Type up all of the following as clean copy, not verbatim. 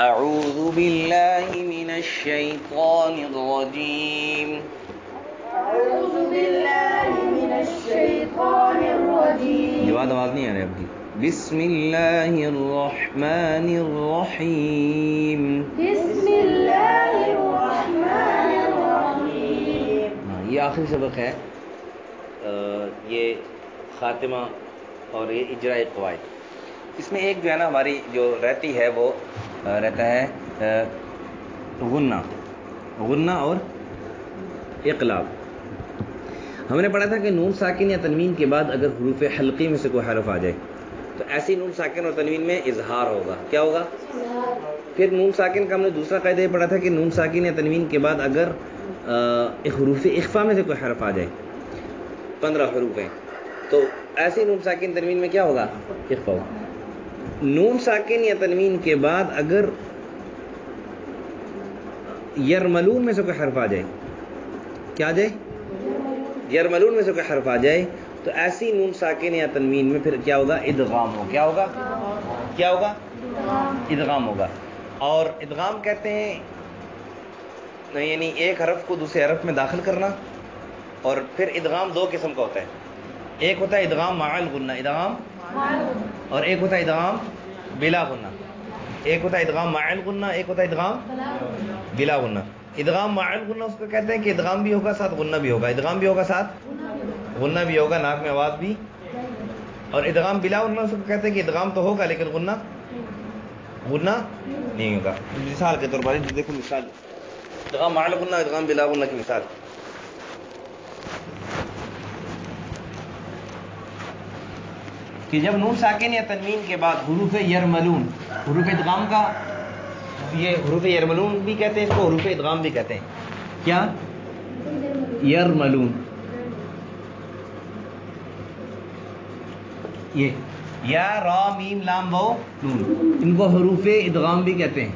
أعوذ بالله من الشيطان الرجيم أعوذ بالله من الشيطان الرجيم. یہ بات آواز نہیں آ رہی آپ کی. بسم اللہ الرحمن الرحیم. بسم اللہ الرحمن الرحیم. یہ آخری سبق ہے. یہ خاتمہ اور یہ اجراء قواعد. اس میں ایک جو ہے نا ہماری جو رہتی ہے وہ رہتا ہے غنہ اور اقلاب. ہم نے پڑھا تھا کہ نون ساکن یا تنوین کے بعد اگر حروف حلقی میں سے کوئی حرف آ جائے تو ایسی نون ساکن اور تنوین میں اظہار ہوگا. کیا ہوگا؟ پھر نون ساکن کا ہم نے دوسرا قاعدہ یہ پڑھا تھا کہ نون ساکن یا تنوین کے بعد اگر حروف اخفا میں سے کوئی حرف آ جائے 15 حروف ہیں تو ایسی نون ساکن تنوین میں کیا ہوگا؟ اخفا ہوگا. نون ساکن یا تنوین کے بعد اگر یرملون میں سے کوئی حرف آ جائے، کیا آ جائے؟ یرملون میں سے کوئی حرف آ جائے تو ایسی نون ساکن یا تنوین میں پھر کیا ہوگا؟ ادغام ہو. کیا ہوگا؟ کیا ہوگا؟ ادغام ہوگا. اور ادغام کہتے ہیں یعنی ایک حرف کو دوسرے حرف میں داخل کرنا. اور پھر ادغام دو قسم کا ہوتا ہے. ایک ہوتا ہے ادغام مع الغنہ، ادغام، اور ایک ہوتا ہے ادغام بلا غنہ. ایک ہوتا ہے ادغام مع الغنہ، ایک ہوتا ہے ادغام بلا غنہ. ادغام مع الغنہ اس کو کہتے ہیں کہ ادغام بھی ہوگا ساتھ غنہ بھی ہوگا، ادغام بھی ہوگا ساتھ غنہ بھی ہوگا، ناک میں آواز بھی. اور ادغام بلا غنہ اس کو کہتے ہیں کہ ادغام تو ہوگا لیکن غنہ نہیں ہوگا. مثال کے طور پر دیکھو، مثال ادغام مع الغنہ، ادغام بلا غنہ کی مثال. کہ جب نون ساکن یا تنوین کے بعد حروف یرملون، حروف ادغام کا، یہ حروف یرملون بھی کہتے ہیں اس کو، حروف ادغام بھی کہتے ہیں. کیا؟ یرملون. یہ یا را میم لام واو نون، ان کو حروف ادغام بھی کہتے ہیں.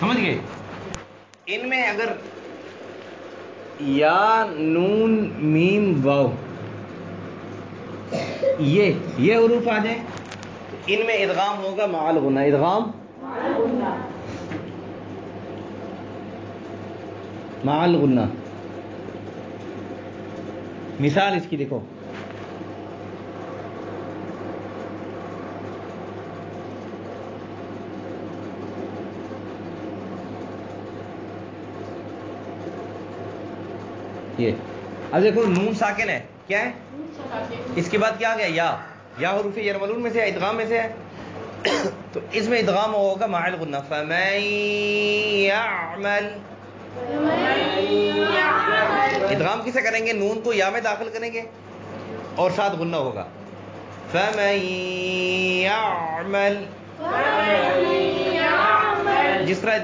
سمجھ گئے؟ ان میں اگر یا نون میم واو یہ حروف آ جائیں تو ان میں ادغام ہوگا مع الغنہ، ادغام مع الغنہ. مثال اس کی دیکھو، یہ اب دیکھو نون ساکن ہے، کیا ہے؟ اس کے بعد کیا آ گیا؟ یا حروف یرملون میں سے ہے، ادغام میں سے ہے تو اس میں ادغام ہوگا مع الغنہ. فمن یعمل، ادغام کسے کریں گے؟ نون کو یا میں داخل کریں گے اور ساتھ غنہ ہوگا. فمن یعمل، جس طرح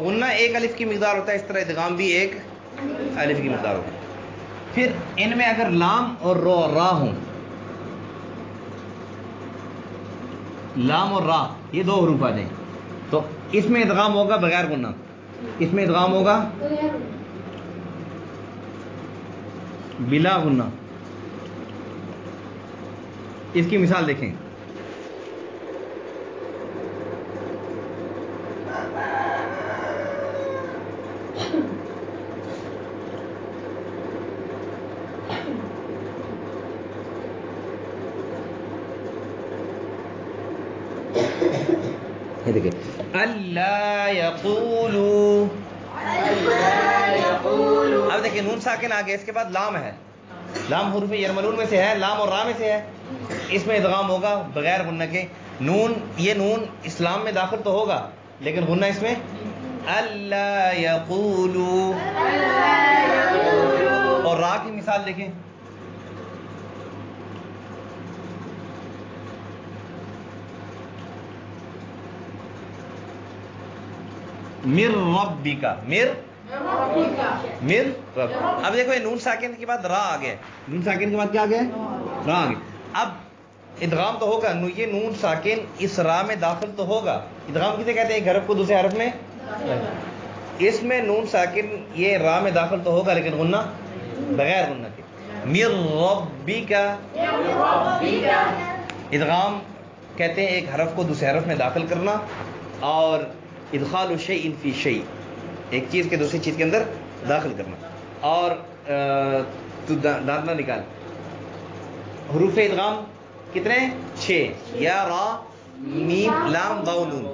غنہ ایک الف کی مقدار ہوتا ہے اس طرح ادغام بھی ایک الف کی مقدار ہوگی. پھر ان میں اگر لام اور را ہوں، لام اور را یہ دو حروف آ جائیں تو اس میں ادغام ہوگا بغیر غنہ، اس میں ادغام ہوگا بلا غنہ. اس کی مثال دیکھیں، یہ دیکھیں اللہ یقولو. اب دیکھیں نون ساکن آگے، اس کے بعد لام ہے، لام حروف یرملون میں سے ہے، لام اور را میں سے ہے. اس میں ادغام ہوگا بغیر غنہ کے. نون، یہ نون اسلام میں داخل تو ہوگا لیکن غنہ اس میں اللہ یقولو. اور را کی مثال دیکھیں، مر ربک، مر رب. اب دیکھو یہ نون ساکن کے بعد را آ گیا، نون ساکن کے بعد کیا آ گیا؟ را آ گیا. اب ادغام تو ہوگا، یہ نون ساکن اس را میں داخل تو ہوگا. ادغام کسے کہتے ہیں؟ ایک حرف کو دوسرے حرف میں. اس میں نون ساکن یہ را میں داخل تو ہوگا لیکن غنہ بغیر غنہ کے. من ربک، ادغام کہتے ہیں ایک حرف کو دوسرے حرف میں داخل کرنا، اور ادخال الشیء فی شیء، ایک چیز کے دوسری چیز کے اندر داخل کرنا. اور تو دانتنا نکال. حروف ادغام کتنے؟ 6. یا را میم لام واو نون.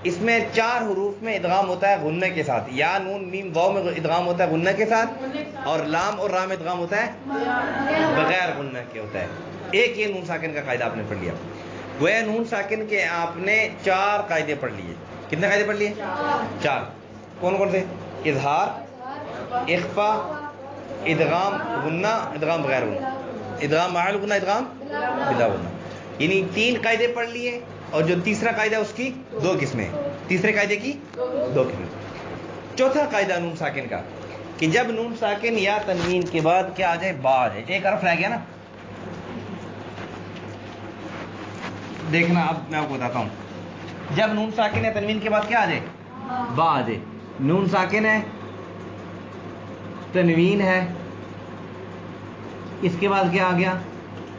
اس میں 4 حروف میں ادغام ہوتا ہے غنہ کے ساتھ. یا نون میم واو میں ادغام ہوتا ہے غنہ کے ساتھ، اور لام اور را میں ادغام ہوتا ہے بغیر غنہ کے ہوتا ہے. ایک یہ نون ساکن کا قاعدہ آپ نے پڑھ لیا. گویا نون ساکن کے آپ نے 4 قاعدے پڑھ لیے. کتنے قاعدے پڑھ لیے؟ 4. کون کون سے؟ اظہار، اخفا، ادغام غنہ، ادغام بغیر غنہ، ادغام مع الغنہ، ادغام بلا غنہ. یعنی 3 قاعدے پڑھ لیے، اور جو تیسرا قاعدہ اس کی 2 قسمیں، تیسرے قاعدے کی 2 قسمیں. چوتھا قاعدہ نون ساکن کا کہ جب نون ساکن یا تنوین کے بعد کیا آ جائے؟ با آ جائے. ایک حرف رہ گیا نا، دیکھنا اب میں آپ کو بتاتا ہوں. جب نون ساکن یا تنوین کے بعد کیا آ جائے؟ با آ جائے. نون ساکن ہے، تنوین ہے، اس کے بعد کیا آ گیا؟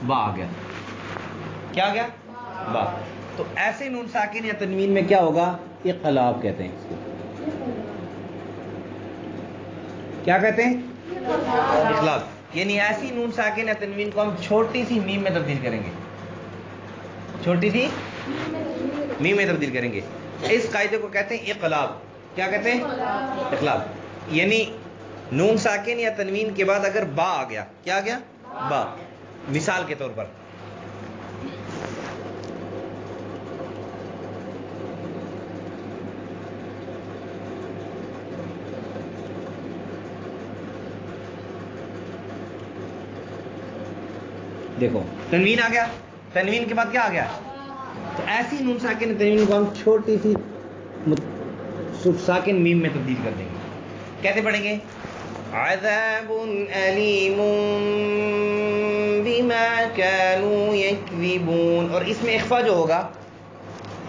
با آ گیا. کیا آ گیا؟ با. تو ایسے نون ساکن یا تنوین میں کیا ہوگا؟ اقلاب کہتے ہیں اس کو. کیا کہتے ہیں؟ اقلاب. یعنی ایسی نون ساکن یا تنوین کو ہم چھوٹی سی میم میں تبدیل کریں گے. چھوٹی سی میم میں تبدیل کریں گے. اس قاعدے کو کہتے ہیں اقلاب. کیا کہتے ہیں؟ اقلاب. یعنی نون ساکن یا تنوین کے بعد اگر با آ گیا، کیا آ گیا؟ با. مثال کے طور پر دیکھو، تنوین آ گیا، تنوین کے بعد کیا آ گیا؟ تو ایسی نون ساکن تنوین کو ہم چھوٹی سی ساکن میم میں تبدیل کر دیں گے. کیسے پڑھیں گے؟ عذاب علیم بما كانوا یکذبون. اور اس میں اخفا جو ہوگا،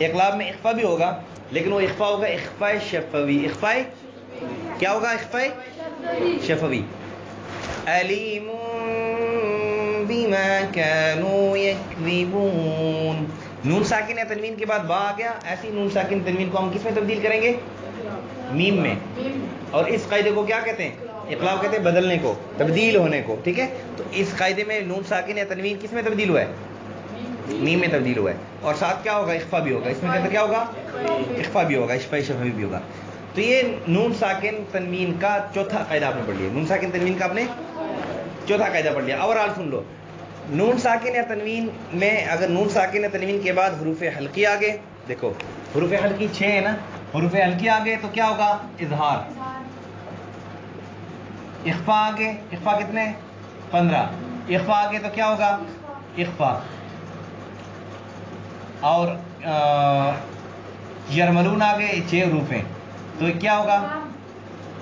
اقلاب میں اخفا بھی ہوگا، لیکن وہ اخفا ہوگا اخفاء شفوی. اخفاء کیا ہوگا؟ اخفاء شفوی. علیم بما كانوا یکذبون. نون ساکن یا تنوین کے بعد با آ گیا، ایسی نون ساکن تنوین کو ہم کس میں تبدیل کریں گے؟ میم میں. اور اس قاعدے کو کیا کہتے ہیں؟ اقلاب کہتے ہیں بدلنے کو، تبدیل ہونے کو. ٹھیک ہے. تو اس قاعدے میں نون ساکن یا تنوین کس میں تبدیل ہوا ہے؟ میم میں تبدیل ہوا ہے. اور ساتھ کیا ہوگا؟ اخفا بھی ہوگا. اس میں کہتے کیا ہوگا؟ اخفا بھی ہوگا، اخفاء شفوی بھی ہوگا. تو یہ نون ساکن تنوین کا چوتھا قاعدہ آپ نے پڑھ لیا. نون ساکن تنوین کا آپ نے چوتھا قاعدہ پڑھ لیا. اوور آل سن لو. نون ساکن یا تنوین میں اگر نون ساکن یا تنوین کے بعد حروف حلقی آگے، دیکھو حروف حلقی 6 ہے نا، حروف حلقی آگے تو کیا ہوگا؟ اظہار. اخفا آگے، اخفا کتنے؟ 15. اخفا آگے تو کیا ہوگا؟ اخفا. اور یرملون آگے 6 حروف ہیں تو کیا ہوگا؟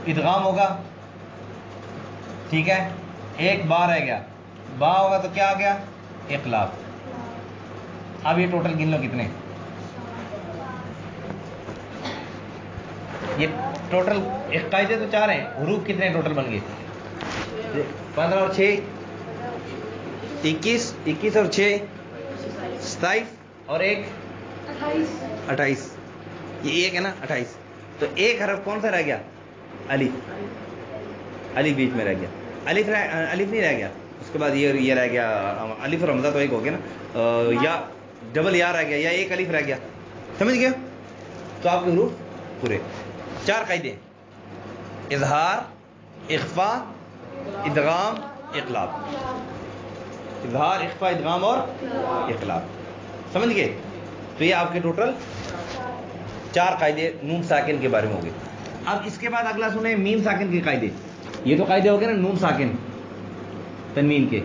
ادغام ہوگا. ٹھیک ہے. ایک با رہ گیا، با ہوگا تو کیا آ گیا؟ اقلاب. اب یہ ٹوٹل گن لو کتنے؟ یہ ٹوٹل ایک قاعدے تو 4 ہیں، حروف کتنے ٹوٹل بن گئے؟ 15 اور 6 21، 21 اور 6 27، اور ایک 28. یہ ایک ہے نا 28. تو ایک حرف کون سا رہ گیا؟ الف. الف بیچ میں رہ گیا. الف نہیں رہ گیا. اس کے بعد یہ رہ گیا الف اور حمزہ تو ایک ہو گیا نا، یا ڈبل یا رہ گیا، یا ایک الف رہ گیا. سمجھ گیا؟ تو آپ کے حروف پورے. 4 قاعدے: اظہار، اخفا، ادغام، اقلاب. اظہار، اخفا، ادغام اور اقلاب. سمجھ گئے؟ تو یہ آپ کے ٹوٹل 4 قاعدے نون ساکن کے بارے میں ہو گئے. اب اس کے بعد اگلا سنیں میم ساکن کے قاعدے. یہ تو قاعدے ہو گئے نا نون ساکن تنوین کے.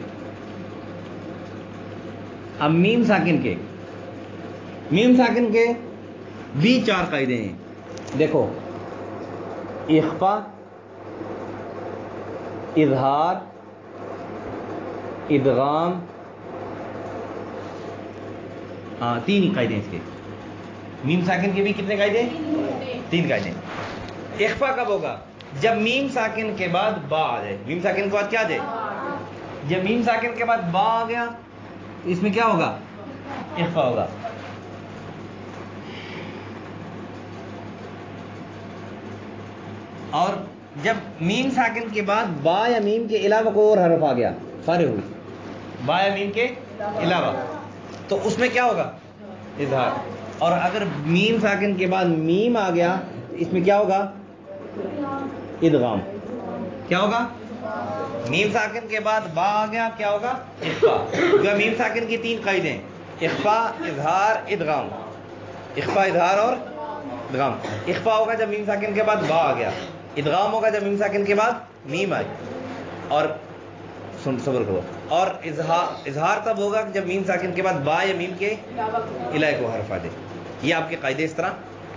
اب میم ساکن کے، میم ساکن کے بھی 4 قاعدے ہیں. دیکھو، اخفا، اظہار، ادغام، 3 ہی قاعدے ہیں اس کے. میم ساکن کے بھی کتنے قاعدے؟ 3 قاعدے. اخفا کب ہوگا؟ جب میم ساکن کے بعد با آ جائے. میم ساکن کے بعد کیا آ جائے؟ جب میم ساکن کے بعد با آ گیا اس میں کیا ہوگا؟ اخفا ہوگا. اور جب میم ساکن کے بعد با یا میم کے علاوہ کوئی اور حرف آ گیا، فارغ ہوئی با یا میم کے علاوہ، تو اس میں کیا ہوگا؟ اظہار. اور اگر میم ساکن کے بعد میم آ گیا اس میں کیا ہوگا؟ ادغام. کیا ہوگا؟ میم ساکن کے بعد با آ گیا کیا ہوگا؟ اخفا. جو میم ساکن کی 3 قاعدے ہیں، اخفا، اظہار، ادغام. اخفا، اظہار اور ادغام. اخفا ہوگا جب میم ساکن کے بعد با آ گیا، ادغام ہوگا جب میم ساکن کے بعد میم آئی، اور صبر کرو. اور اظہار تب ہوگا جب میم ساکن کے بعد با یا میم کے علاوہ کو حرف آ جائے. یہ آپ کے قاعدے اس طرح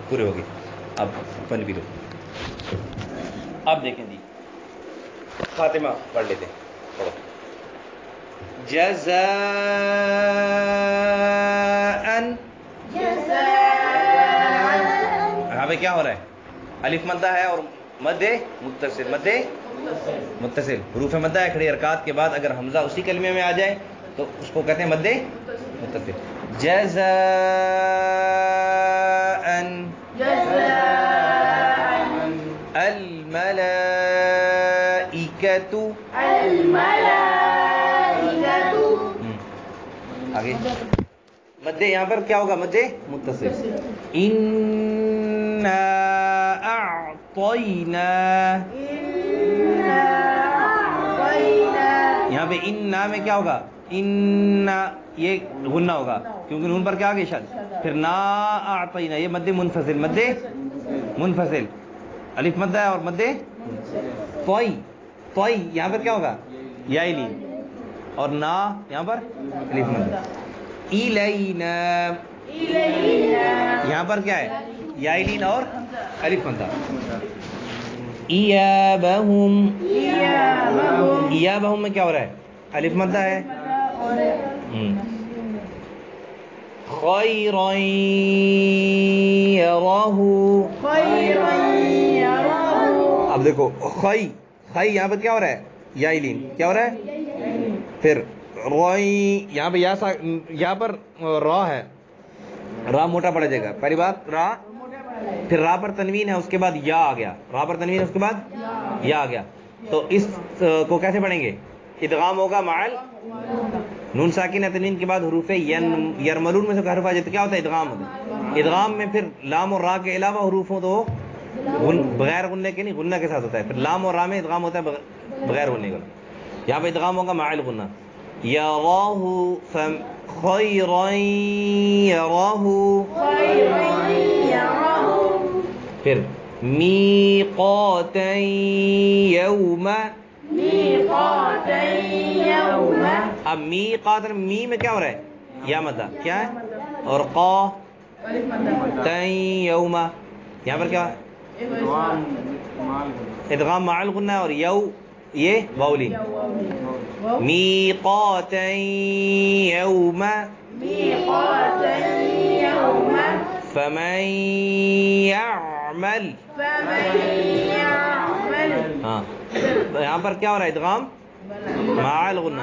پورے ہو گئے. اب پانی پی لو. اب دیکھیں جی خاتمہ پڑھ لیتے ہیں. پڑھو. جزاء یہاں پہ کیا ہو رہا ہے؟ الف مدہ ہے اور مد متصل. مد متصل حروف مدہ ہے. کھڑی حرکات کے بعد اگر حمزہ اسی کلمے میں آ جائے تو اس کو کہتے ہیں مد متصل. جزاء الملائکۃ آگے مد یہاں پر کیا ہوگا؟ مد متصل. انا اعطینا، یہاں پہ انا میں کیا ہوگا؟ انا یہ غنہ ہوگا کیونکہ نون پر کیا آگے شد. پھر نا اعطینا یہ مد منفصل. مد منفصل الف مد ہے اور مد طوی. طوی یہاں پر کیا ہوگا؟ یا لین، اور نا یہاں پر الف مد. الینا یہاں پر کیا ہے؟ یا لین اور الف مد. ایابہم، ایابہم میں کیا ہو رہا ہے؟ الف مد ہے. خیرا یرہ، اب دیکھو خی، خی یہاں پر کیا ہو رہا ہے؟ یا لین. کیا ہو رہا ہے؟ پھر روئی یہاں پہ یہاں پر را ہے، را موٹا پڑ جائے گا. پہلی بات را، پھر را پر تنوین ہے اس کے بعد یا آ گیا. را پر تنوین ہے اس کے بعد یا آ گیا. تو اس کو کیسے پڑھیں گے؟ ادغام ہوگا معل نون ساکن تنوین کے بعد حروف یرملون میں سے حرف آ جائے تو کیا ہوتا ہے؟ ادغام ہوتا ہے. ادغام میں پھر لام اور را کے علاوہ حروف ہوں تو بغیر غنہ کے نہیں، غنہ کے ساتھ ہوتا ہے. پھر لام اور را میں ادغام ہوتا ہے بغیر غنہ کا. یہاں پہ ادغام ہوگا معل غنہ. یراہ خیرا یراہ، پھر میقاتا یوم. اب میقات می میں کیا ہو رہا ہے؟ یا مدہ کیا ہے؟ اور قا تین یوم یہاں پر کیا؟ ادغام مع الغنہ اور یو یہ واؤلی. میقاتا یوم فمن یعمل. ہاں یہاں پر کیا ہو رہا ہے؟ ادغام مع الغنہ.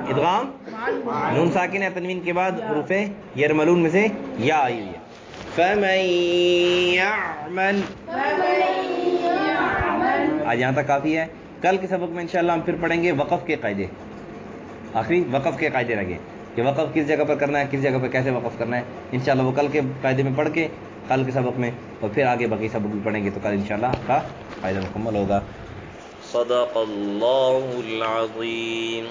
ادغام نون ساکن ہے تنوین کے بعد حروف یرملون میں سے یا آئی ہوئی ہے. فمن یعمل. آج یہاں تک کافی ہے. کل کے سبق میں انشاءاللہ ہم پھر پڑھیں گے وقف کے قاعدے. آخری وقف کے قاعدے رہ گئے کہ وقف کس جگہ پر کرنا ہے، کس جگہ پر کیسے وقف کرنا ہے. انشاءاللہ وہ کل کے قاعدے میں پڑھ کے کل کے سبق میں، اور پھر آگے باقی سبق بھی پڑھیں گے تو کل انشاءاللہ آپ کا قاعدہ مکمل ہوگا. صدق اللہ العظیم.